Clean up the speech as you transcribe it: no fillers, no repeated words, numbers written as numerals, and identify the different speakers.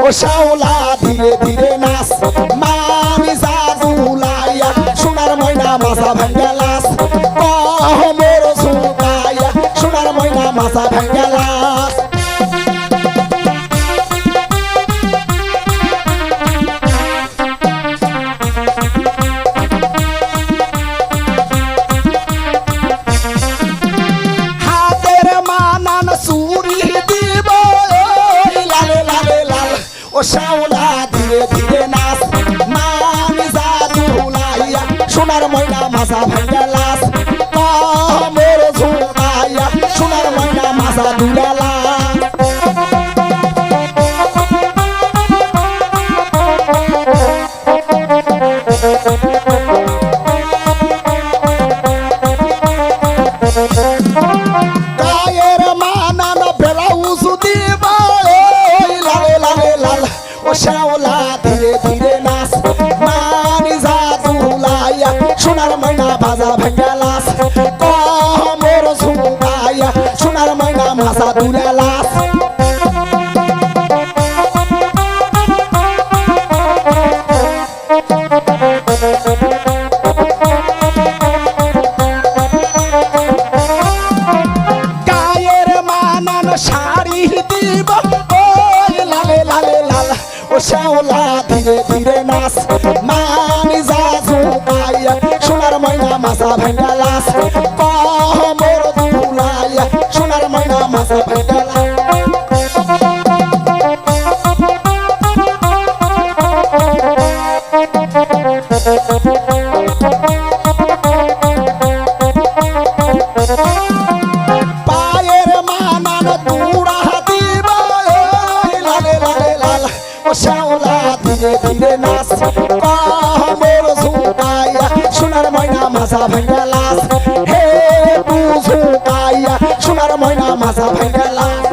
Speaker 1: ও শাওলা ধীরে ধীরে নাচ মামি জাদুলাইয়া সোনার ময়না মাথা ভাঙ্গা লাস মোর ঝুঁকাইয়া সোনার ময়না মাথা ভাঙ্গা লাস হাতের মানান চুরি দিব লালে লালে লাল ও শাওলা ধীরে ধীরে নাচ মামি জাদুলাইয়া সোনার ময়না মাথা ভাঙ্গা লাস মোর ঝুঁকাইয়া সোনার ময়না মাথা দুলা লাস গায়ের মানান ব্লাউজ দিব লালে লালে লাল ও শাওলা ধীরে ধীরে নাচ মানি জাদুলাইয়া সোনার ময়না বাজা ভাঙ্গা লাস মোর ঝুঁকাইয়া সোনার ময়না মাথা দুলা লাস গায়ের মানান শাড়ি দিব লালে লালে লাল ও শাওলা ধীরে ধীরে নাচ মানি জাদুলাইয়া সোনার ময়না মাথা ভাঙ্গা লাস মোর দুলাইয়া সোনার ময়না মাথা ভাঙ্গা লাস পায়ের মানান তুড়া দিব লালে লালে লাল ও শাওলা ধীরে ধীরে নাচ মোর ঝুঁকাইয়া সোনার ময়না মাথা ভাঙ্গা লাস হে ঝুঁকাইয়া সোনার ময়না মাথা ভাঙ্গা লাস